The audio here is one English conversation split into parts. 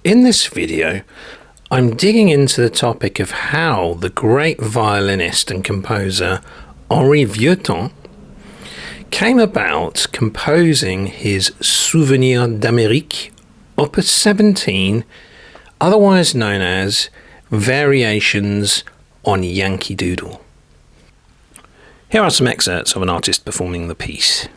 In this video, I'm digging into the topic of how the great violinist and composer Henri Vieuxtemps came about composing his Souvenir d'Amérique, Opus 17, otherwise known as Variations on Yankee Doodle. Here are some excerpts of an artist performing the piece.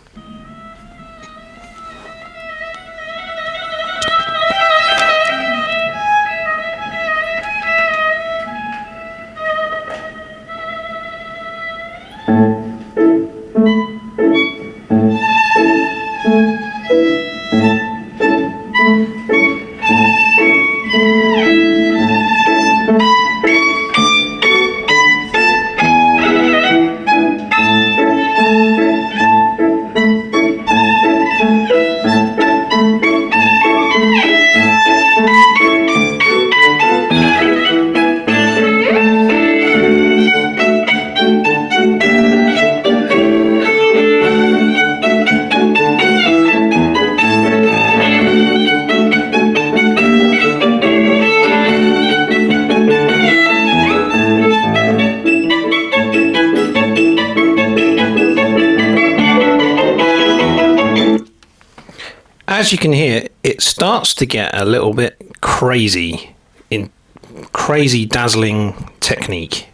As you can hear, it starts to get a little bit crazy in crazy dazzling technique.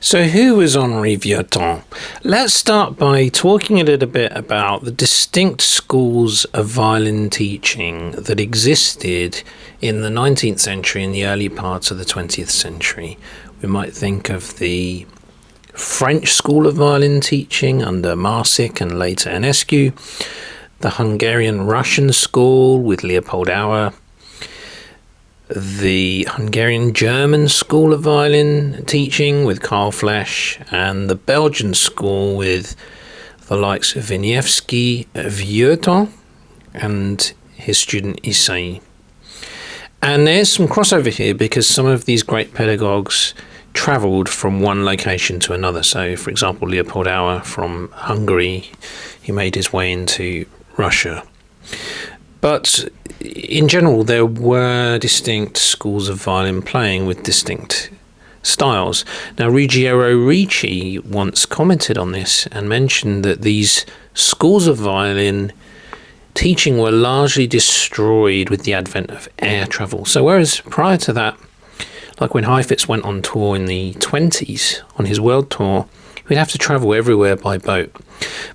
So who was Henri Vieuxtemps? Let's start by talking a little bit about the distinct schools of violin teaching that existed in the 19th century and the early parts of the 20th century. We might think of the French school of violin teaching under Marsic and later Enescu, the Hungarian-Russian school with Leopold Auer, the Hungarian-German school of violin teaching with Karl Flesch, and the Belgian school with the likes of Viennese, Vieuxtemps, and his student Isai. And there's some crossover here because some of these great pedagogues travelled from one location to another. So, for example, Leopold Auer from Hungary, he made his way into Russia. But in general, there were distinct schools of violin playing with distinct styles. Now, Ruggiero Ricci once commented on this and mentioned that these schools of violin teaching were largely destroyed with the advent of air travel. So whereas prior to that, like when Heifetz went on tour in the 20s on his world tour, he'd have to travel everywhere by boat.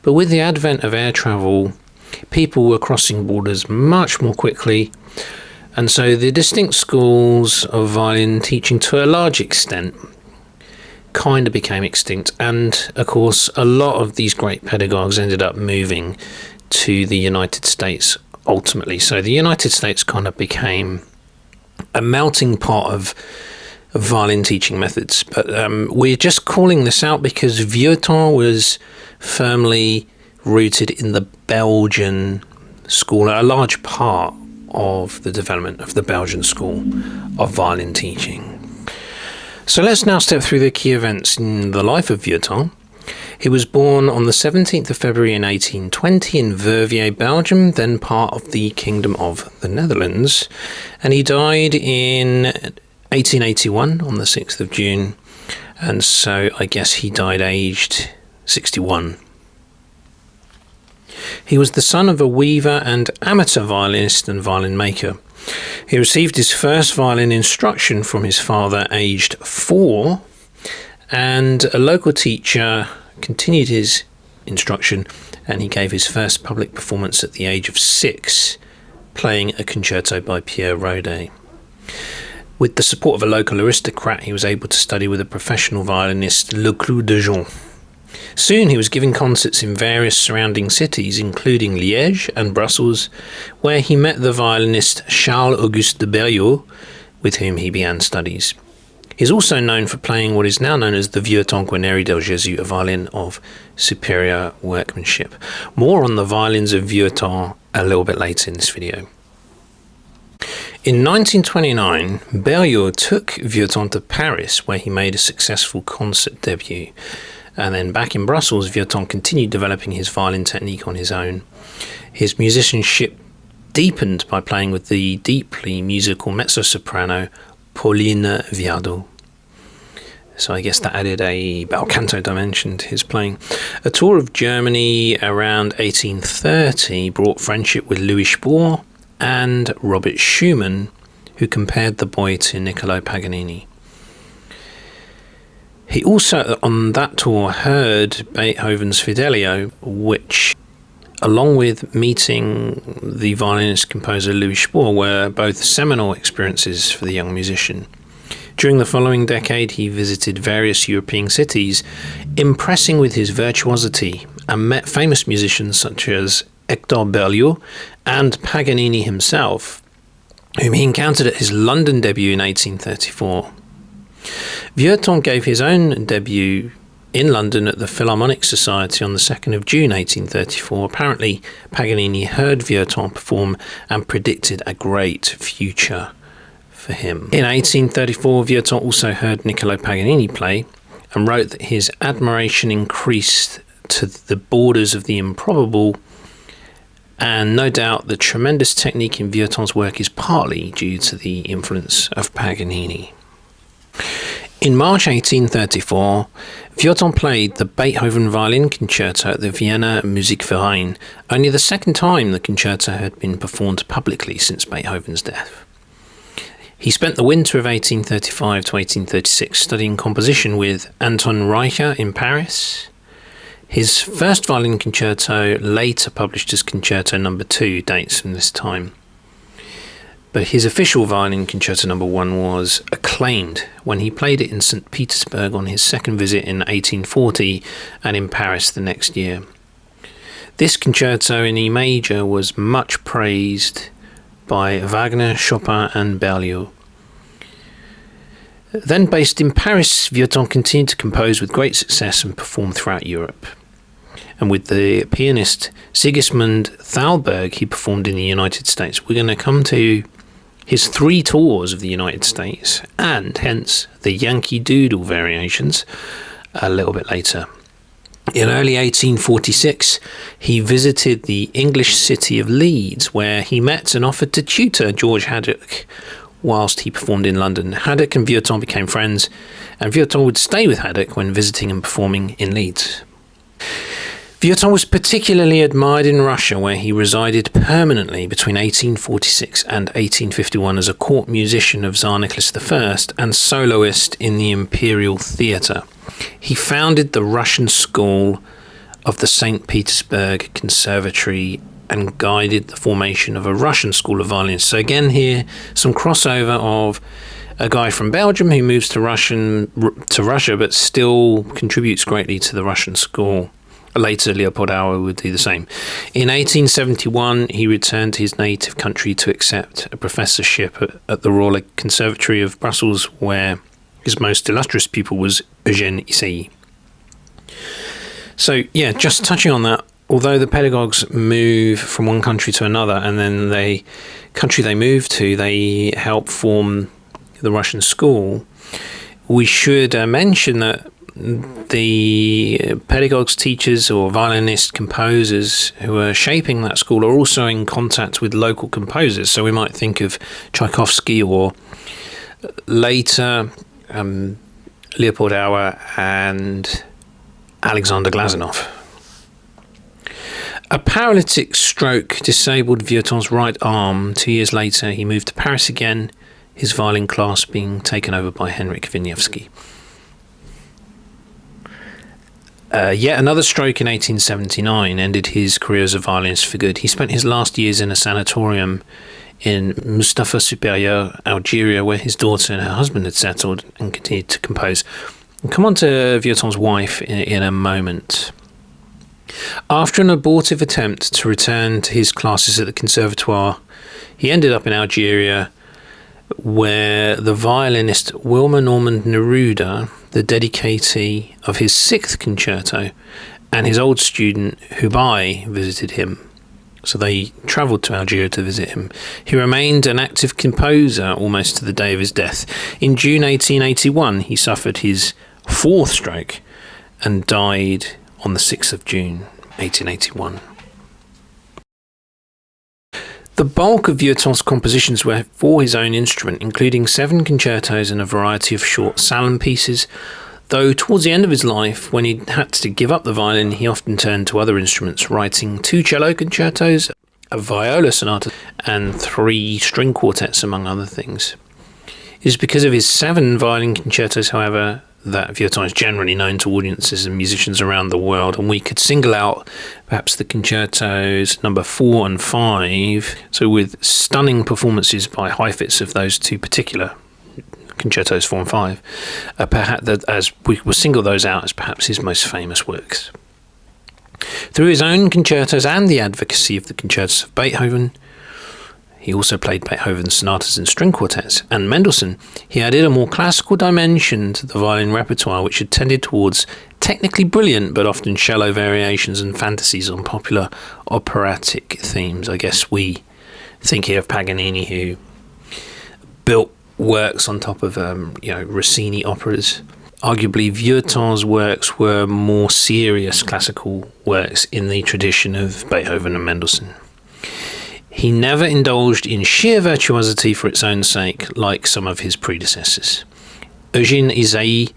But with the advent of air travel, people were crossing borders much more quickly, and so the distinct schools of violin teaching to a large extent kind of became extinct. And of course, a lot of these great pedagogues ended up moving to the United States ultimately. So the United States kind of became a melting pot of violin teaching methods. But we're just calling this out because Vieuxtemps was firmly rooted in the Belgian school, a large part of the development of the Belgian school of violin teaching. So let's now step through the key events in the life of Vieuxtemps. He was born on the 17th of February in 1820 in Verviers, Belgium, then part of the Kingdom of the Netherlands, and he died in 1881 on the 6th of June, and so I guess he died aged 61. He was the son of a weaver and amateur violinist and violin maker. He received his first violin instruction from his father aged 4, And a local teacher continued his instruction, and he gave his first public performance at the age of 6, playing a concerto by Pierre Rode. With the support of a local aristocrat, he was able to study with a professional violinist, Le Clou de Jean. Soon he was giving concerts in various surrounding cities, including Liège and Brussels, where he met the violinist Charles-Auguste de Berriot, with whom he began studies. He is also known for playing what is now known as the Vieuxtemps Guarneri del Gesù, a violin of superior workmanship. More on the violins of Vieuxtemps a little bit later in this video. In 1929, Berriot took Vieuxtemps to Paris, where he made a successful concert debut. And then back in Brussels, Vieuxtemps continued developing his violin technique on his own. His musicianship deepened by playing with the deeply musical mezzo-soprano Pauline Viardot. So I guess that added a bel canto dimension to his playing. A tour of Germany around 1830 brought friendship with Louis Spohr and Robert Schumann, who compared the boy to Niccolò Paganini. He also, on that tour, heard Beethoven's Fidelio, which, along with meeting the violinist composer Louis Spohr, were both seminal experiences for the young musician. During the following decade, he visited various European cities, impressing with his virtuosity, and met famous musicians such as Hector Berlioz and Paganini himself, whom he encountered at his London debut in 1834. Vieuxtemps gave his own debut in London at the Philharmonic Society on the 2nd of June 1834. Apparently, Paganini heard Vieuxtemps perform and predicted a great future for him. In 1834, Vieuxtemps also heard Niccolò Paganini play and wrote that his admiration increased to the borders of the improbable, and no doubt the tremendous technique in Vieuxtemp's work is partly due to the influence of Paganini. In March 1834, Vieuxtemps played the Beethoven Violin Concerto at the Vienna Musikverein, only the second time the concerto had been performed publicly since Beethoven's death. He spent the winter of 1835 to 1836 studying composition with Anton Reicher in Paris. His first violin concerto, later published as Concerto No. 2, dates from this time. But his official violin Concerto No. 1 was acclaimed when he played it in St. Petersburg on his second visit in 1840 and in Paris the next year. This concerto in E major was much praised by Wagner, Chopin and Berlioz. Then based in Paris, Vieuxtemps continued to compose with great success and perform throughout Europe. And with the pianist Sigismund Thalberg, he performed in the United States. We're going to come to his 3 tours of the United States, and hence the Yankee Doodle variations, a little bit later. In early 1846, he visited the English city of Leeds, where he met and offered to tutor George Haddock whilst he performed in London. Haddock and Vieuxtemps became friends, and Vieuxtemps would stay with Haddock when visiting and performing in Leeds. Vieuxtemps was particularly admired in Russia, where he resided permanently between 1846 and 1851 as a court musician of Tsar Nicholas I and soloist in the Imperial Theatre. He founded the Russian School of the St. Petersburg Conservatory and guided the formation of a Russian school of violins. So again here, some crossover of a guy from Belgium who moves to Russia but still contributes greatly to the Russian school. Later, Leopold Auer would do the same. In 1871, he returned to his native country to accept a professorship at the Royal Conservatory of Brussels, where his most illustrious pupil was Eugène Issei. So, yeah, just touching on that, although the pedagogues move from one country to another, and then the country they move to, they help form the Russian school, we should mention that the pedagogues, teachers or violinist composers who are shaping that school are also in contact with local composers. So we might think of Tchaikovsky or later Leopold Auer and Alexander Glazunov. A paralytic stroke disabled Vieuxtemp's right arm. 2 years later, he moved to Paris again, his violin class being taken over by Henryk Wieniawski. Yet another stroke in 1879 ended his career as a violinist for good. He spent his last years in a sanatorium in Mustafa Superior, Algeria, where his daughter and her husband had settled, and continued to compose. We'll come on to Vieuxtemp's wife in a moment. After an abortive attempt to return to his classes at the Conservatoire, he ended up in Algeria, where the violinist Wilma Normand Neruda, the dedicatee of his 6th concerto, and his old student Hubai visited him. So they travelled to Algeria to visit him. He remained an active composer almost to the day of his death. In June 1881, he suffered his 4th stroke and died on the 6th of June 1881. The bulk of Vieuxtemp's compositions were for his own instrument, including 7 concertos and a variety of short salon pieces, though towards the end of his life, when he had to give up the violin, he often turned to other instruments, writing 2 cello concertos, a viola sonata, and 3 string quartets, among other things. It is because of his 7 violin concertos, however, that Vieuxtemps is generally known to audiences and musicians around the world, and we could single out perhaps the concertos number 4 and 5, so with stunning performances by Heifetz of those 2 particular concertos 4 and 5, perhaps as we will single those out as perhaps his most famous works. Through his own concertos and the advocacy of the concertos of Beethoven, he also played Beethoven's sonatas and string quartets, and Mendelssohn, he added a more classical dimension to the violin repertoire, which had tended towards technically brilliant but often shallow variations and fantasies on popular operatic themes. I guess we think here of Paganini, who built works on top of Rossini operas. Arguably, Vieuxtemp's works were more serious classical works in the tradition of Beethoven and Mendelssohn. He never indulged in sheer virtuosity for its own sake, like some of his predecessors. Eugène Ysaÿe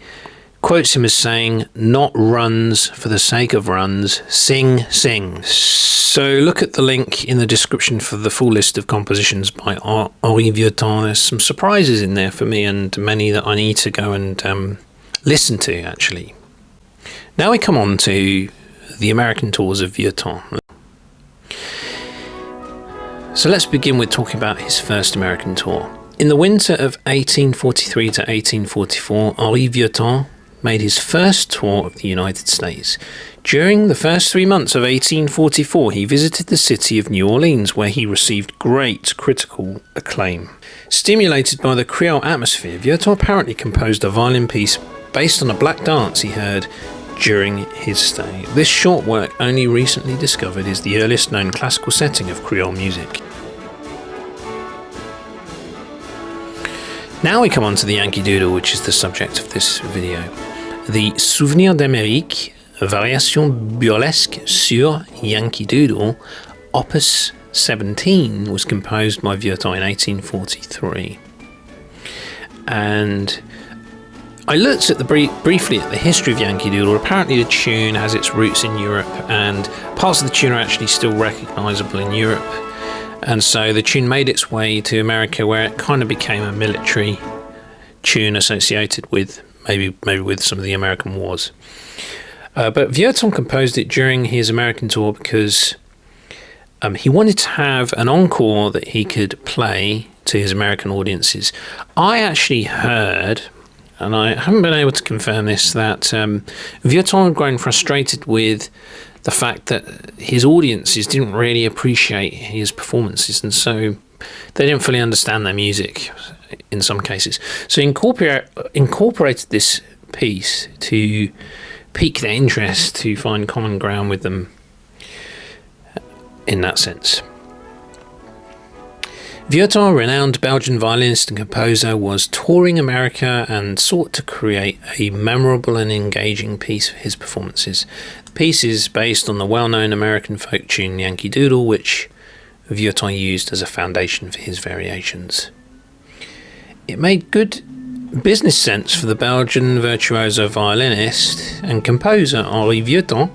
quotes him as saying, "Not runs for the sake of runs, sing, sing." So look at the link in the description for the full list of compositions by Henri Vieuxtemps. There's some surprises in there for me, and many that I need to go and listen to, actually. Now we come on to the American tours of Vieuxtemps. So let's begin with talking about his first American tour. In the winter of 1843 to 1844, Henri Vieuxtemps made his first tour of the United States. During the first 3 months of 1844, he visited the city of New Orleans, where he received great critical acclaim. Stimulated by the Creole atmosphere, Vieuxtemps apparently composed a violin piece based on a black dance he heard during his stay. This short work, only recently discovered, is the earliest known classical setting of Creole music. Now we come on to the Yankee Doodle, which is the subject of this video. The Souvenir d'Amérique, variation burlesque sur Yankee Doodle, Opus 17, was composed by Vieuxtemps in 1843. And I looked at briefly at the history of Yankee Doodle. Apparently the tune has its roots in Europe, and parts of the tune are actually still recognisable in Europe. And so the tune made its way to America, where it kind of became a military tune associated with maybe with some of the American wars. But Vieuxtemps composed it during his American tour because he wanted to have an encore that he could play to his American audiences. I actually heard, and I haven't been able to confirm this, that Vieuxtemps had grown frustrated with the fact that his audiences didn't really appreciate his performances, and so they didn't fully understand their music in some cases. So he incorporated this piece to pique their interest, to find common ground with them in that sense. Vieuxtemps, a renowned Belgian violinist and composer, was touring America and sought to create a memorable and engaging piece for his performances. The piece is based on the well-known American folk tune Yankee Doodle, which Vieuxtemps used as a foundation for his variations. It made good business sense for the Belgian virtuoso violinist and composer Henri Vieuxtemps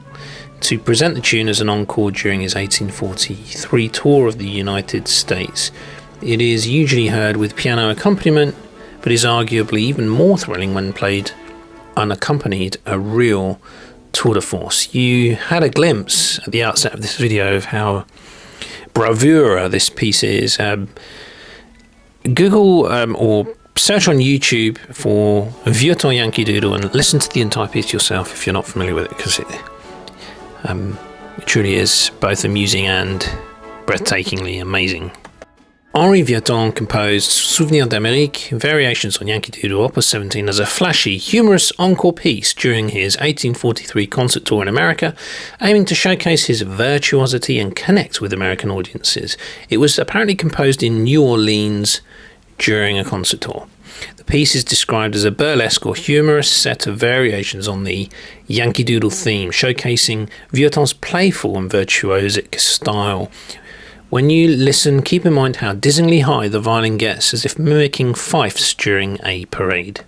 to present the tune as an encore during his 1843 tour of the United States. It is usually heard with piano accompaniment, but is arguably even more thrilling when played unaccompanied, a real tour de force. You had a glimpse at the outset of this video of how bravura this piece is. Google or search on YouTube for Vieuxtemps Yankee Doodle and listen to the entire piece yourself if you're not familiar with it, because it truly is both amusing and breathtakingly amazing. Henri Vieuxtemps composed Souvenirs d'Amérique, Variations on Yankee Doodle, Opus 17, as a flashy, humorous encore piece during his 1843 concert tour in America, aiming to showcase his virtuosity and connect with American audiences. It was apparently composed in New Orleans during a concert tour. The piece is described as a burlesque or humorous set of variations on the Yankee Doodle theme, showcasing Vieuxtemp's playful and virtuosic style. When you listen, keep in mind how dizzyingly high the violin gets, as if mimicking fifes during a parade.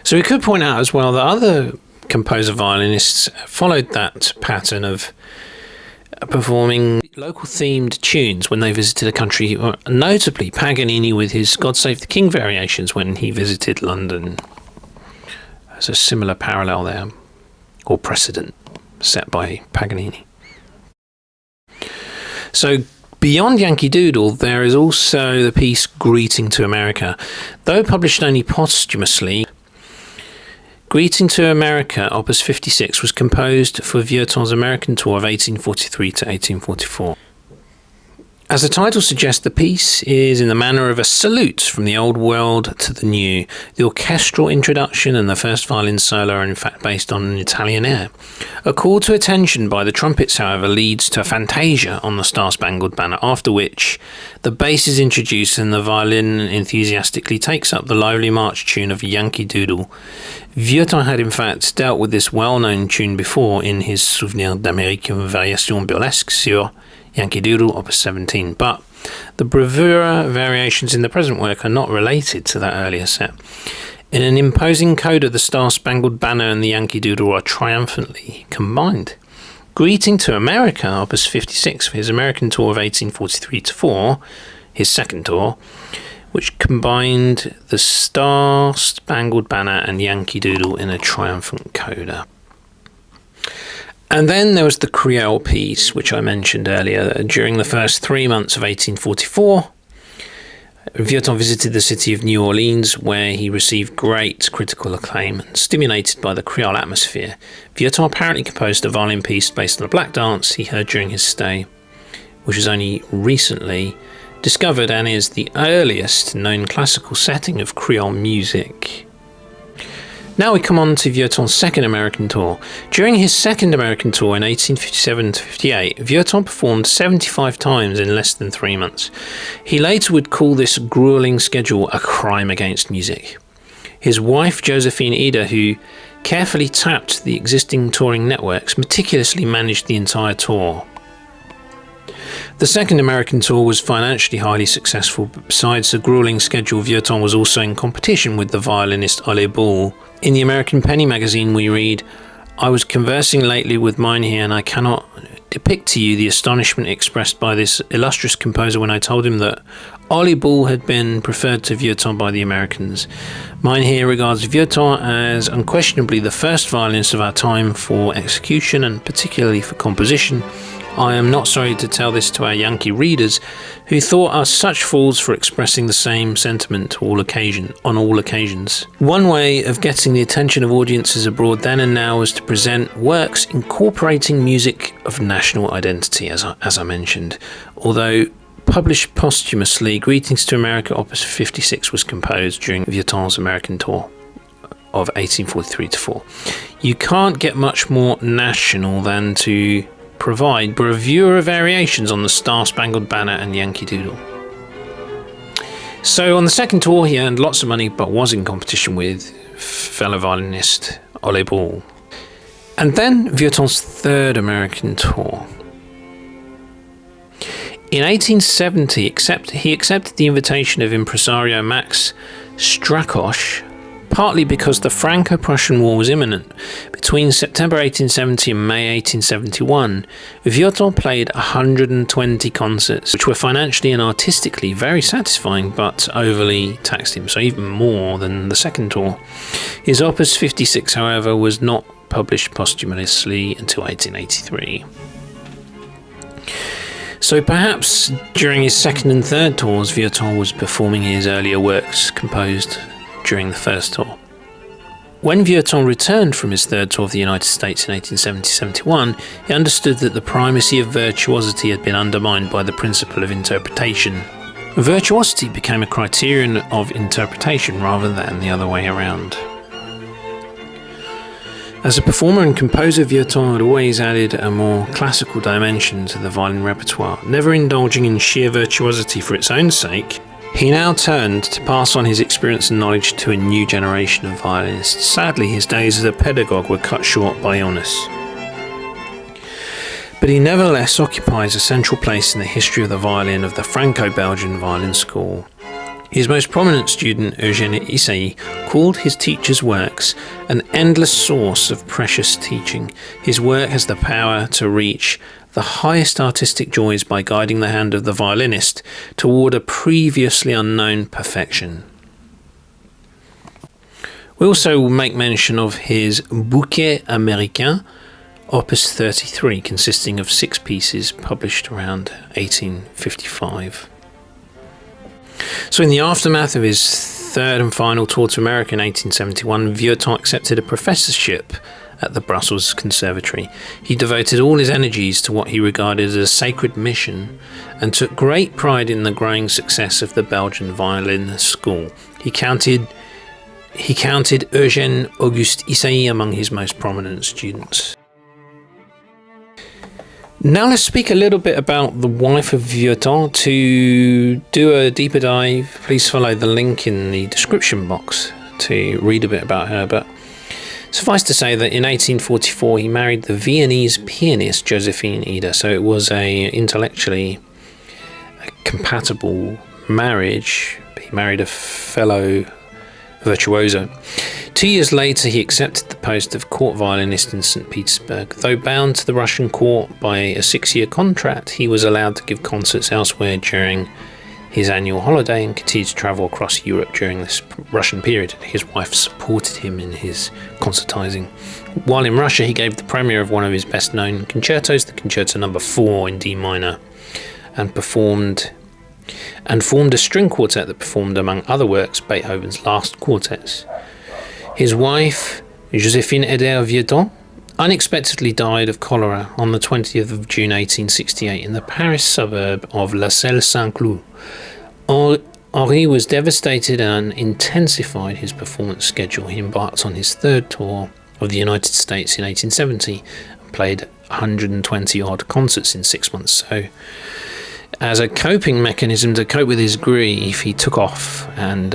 So we could point out as well that other composer violinists followed that pattern of performing local themed tunes when they visited a country, notably Paganini with his God Save the King variations when he visited London. There's a similar parallel there, or precedent, set by Paganini. So beyond Yankee Doodle, there is also the piece Greeting to America. Though published only posthumously, Greeting to America, Opus 56, was composed for Vieuxtemp's American tour of 1843 to 1844. As the title suggests, the piece is in the manner of a salute from the old world to the new. The orchestral introduction and the first violin solo are in fact based on an Italian air. A call to attention by the trumpets, however, leads to a fantasia on the Star-Spangled Banner, after which the bass is introduced and the violin enthusiastically takes up the lively march tune of Yankee Doodle. Vieuxtemps had in fact dealt with this well-known tune before in his Souvenirs d'Amérique, Variations burlesques sur Yankee Doodle, Opus 17, but the bravura variations in the present work are not related to that earlier set. In an imposing coda, the Star-Spangled Banner and the Yankee Doodle are triumphantly combined. Greeting to America, Opus 56, for his American tour of 1843-4, his second tour, which combined the Star-Spangled Banner and Yankee Doodle in a triumphant coda. And then there was the Creole piece, which I mentioned earlier. During the first 3 months of 1844, Vieuxtemps visited the city of New Orleans, where he received great critical acclaim. And stimulated by the Creole atmosphere, Vieuxtemps apparently composed a violin piece based on a black dance he heard during his stay, which was only recently discovered and is the earliest known classical setting of Creole music. Now we come on to Vieuxtemp's second American tour. During his second American tour in 1857-58, Vieuxtemps performed 75 times in less than 3 months. He later would call this grueling schedule a crime against music. His wife, Joséphine Eder, who carefully tapped the existing touring networks, meticulously managed the entire tour. The second American tour was financially highly successful, but besides the grueling schedule, Vieuxtemps was also in competition with the violinist Ole Bull. In the American Penny magazine we read, "I was conversing lately with Mynheer, and I cannot depict to you the astonishment expressed by this illustrious composer when I told him that Ole Bull had been preferred to Vieuxtemps by the Americans. Mynheer regards Vieuxtemps as unquestionably the first violinist of our time for execution and particularly for composition. I am not sorry to tell this to our Yankee readers, who thought us such fools for expressing the same sentiment on all occasions." One way of getting the attention of audiences abroad then and now was to present works incorporating music of national identity, as I mentioned. Although published posthumously, Greetings to America, Opus 56, was composed during Vieuxtemp's American tour of 1843-4. You can't get much more national than to provide bravura variations on the Star-Spangled Banner and Yankee Doodle. So on the second tour he earned lots of money, but was in competition with fellow violinist Ole Bull. And then Vieuxtemp's third American tour. In 1870 he accepted the invitation of impresario Max Strakosch, partly because the Franco-Prussian War was imminent. Between September 1870 and May 1871, Vieuxtemps played 120 concerts, which were financially and artistically very satisfying, but overly taxed him, so even more than the second tour. His Opus 56, however, was not published posthumously until 1883. So perhaps during his second and third tours, Vieuxtemps was performing his earlier works composed during the first tour. When Vieuxtemps returned from his third tour of the United States in 1870-71, he understood that the primacy of virtuosity had been undermined by the principle of interpretation. Virtuosity became a criterion of interpretation rather than the other way around. As a performer and composer, Vieuxtemps had always added a more classical dimension to the violin repertoire, never indulging in sheer virtuosity for its own sake. He now turned to pass on his experience and knowledge to a new generation of violinists. Sadly, his days as a pedagogue were cut short by illness. But he nevertheless occupies a central place in the history of the violin of the Franco-Belgian violin school. His most prominent student, Eugène Ysaÿe, called his teacher's works an endless source of precious teaching. His work has the power to reach the highest artistic joys by guiding the hand of the violinist toward a previously unknown perfection. We also make mention of his Bouquet Américain, Opus 33, consisting of 6 pieces published around 1855. So in the aftermath of his third and final tour to America in 1871, Vieuxtemps accepted a professorship at the Brussels Conservatory. He devoted all his energies to what he regarded as a sacred mission and took great pride in the growing success of the Belgian violin school. He counted Eugène Auguste Ysaÿe among his most prominent students. Now let's speak a little bit about the wife of Vieuxtemps. To do a deeper dive, please follow the link in the description box to read a bit about her. But suffice to say that in 1844 he married the Viennese pianist Joséphine Eder, so it was a intellectually compatible marriage. He married a fellow virtuoso. 2 years later, he accepted the post of court violinist in St. Petersburg. Though bound to the Russian court by a 6-year contract, he was allowed to give concerts elsewhere during his annual holiday and continued to travel across Europe during this Russian period. His wife supported him in his concertizing. While in Russia, he gave the premiere of one of his best-known concertos, the Concerto No. 4 in D minor, and formed a string quartet that performed, among other works, Beethoven's last quartets. His wife, Joséphine Eder Vieuxtemps, unexpectedly died of cholera on the 20th of June 1868 in the Paris suburb of La Celle-Saint-Cloud. Henri was devastated and intensified his performance schedule. He embarked on his third tour of the United States in 1870 and played 120-odd concerts in 6 months. So, as a coping mechanism to cope with his grief, he took off and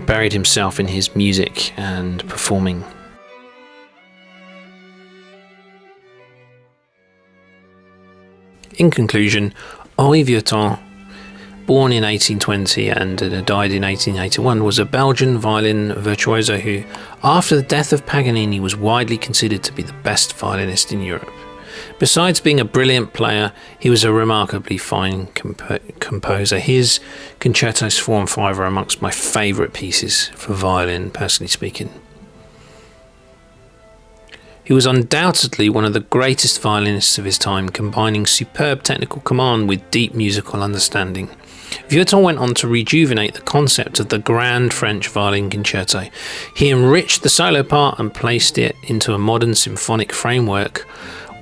buried himself in his music and performing. In conclusion, Henri Vieuxtemps, born in 1820 and died in 1881, was a Belgian violin virtuoso who, after the death of Paganini, was widely considered to be the best violinist in Europe. Besides being a brilliant player, he was a remarkably fine composer. His Concertos 4 and 5 are amongst my favourite pieces for violin, personally speaking. He was undoubtedly one of the greatest violinists of his time, combining superb technical command with deep musical understanding. Vieuxtemps went on to rejuvenate the concept of the grand French violin concerto. He enriched the solo part and placed it into a modern symphonic framework,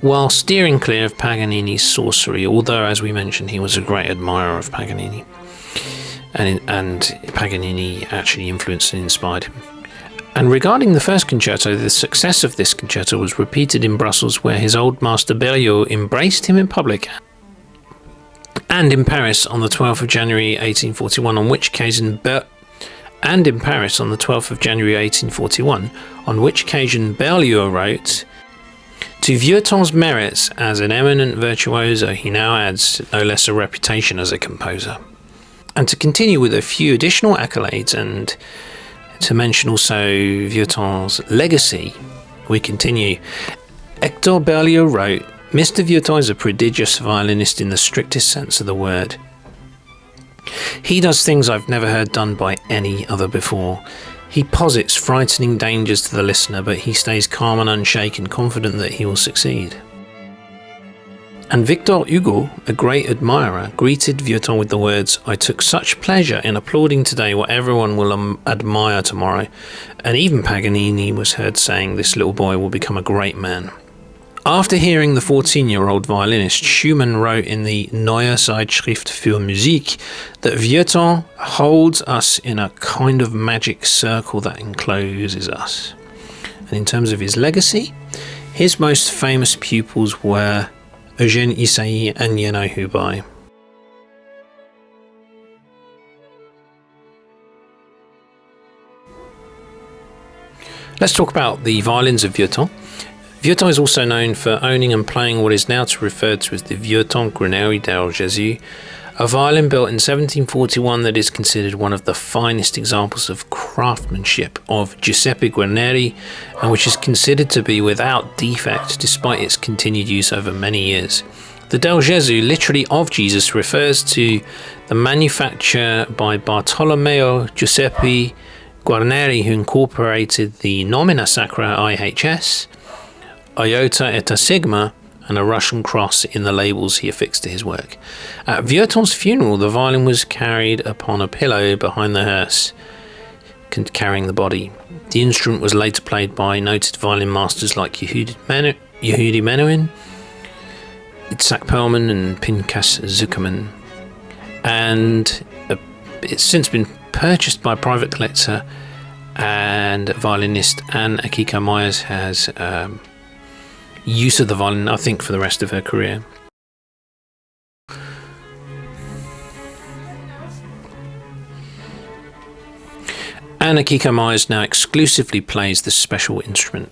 while steering clear of Paganini's sorcery, although, as we mentioned, he was a great admirer of Paganini. And Paganini actually influenced and inspired him. And regarding the first concerto, the success of this concerto was repeated in Brussels, where his old master Berlioz embraced him in public, and in Paris on the 12th of January 1841, on which occasion Berlioz wrote, "To Vieuxtemps's merits as an eminent virtuoso, he now adds no less a reputation as a composer." And to continue with a few additional accolades and to mention also Vieuxtemps's legacy, we continue. Hector Berlioz wrote, "Mr. Vieuxtemps is a prodigious violinist in the strictest sense of the word. He does things I've never heard done by any other before. He posits frightening dangers to the listener, but he stays calm and unshaken, confident that he will succeed. And Victor Hugo, a great admirer, greeted Vieuxtemps with the words, "I took such pleasure in applauding today what everyone will admire tomorrow." And even Paganini was heard saying, "This little boy will become a great man." After hearing the 14-year-old violinist, Schumann wrote in the Neue Zeitschrift für Musik that Vieuxtemps holds us in a kind of magic circle that encloses us. And in terms of his legacy, his most famous pupils were Eugène Ysaÿe and Yeno Hubei. Let's talk about the violins of Vieuxtemps. Vieuxtemps is also known for owning and playing what is now referred to as the Vieuxtemps Grenouille del Jésus, a violin built in 1741 that is considered one of the finest examples of craftsmanship of Giuseppe Guarneri, and which is considered to be without defect despite its continued use over many years. The Del Gesù, literally of Jesus, refers to the manufacture by Bartolomeo Giuseppe Guarneri, who incorporated the nomina sacra IHS, iota et a sigma, and a Russian cross in the labels he affixed to his work. At Vieuxtemp's funeral, the violin was carried upon a pillow behind the hearse, carrying the body. The instrument was later played by noted violin masters like Yehudi Menuhin, Itzhak Perlman, and Pinchas Zuckerman. And it's since been purchased by a private collector, and violinist Anne Akiko Myers has use of the violin, I think, for the rest of her career. Anne Akiko Myers now exclusively plays this special instrument.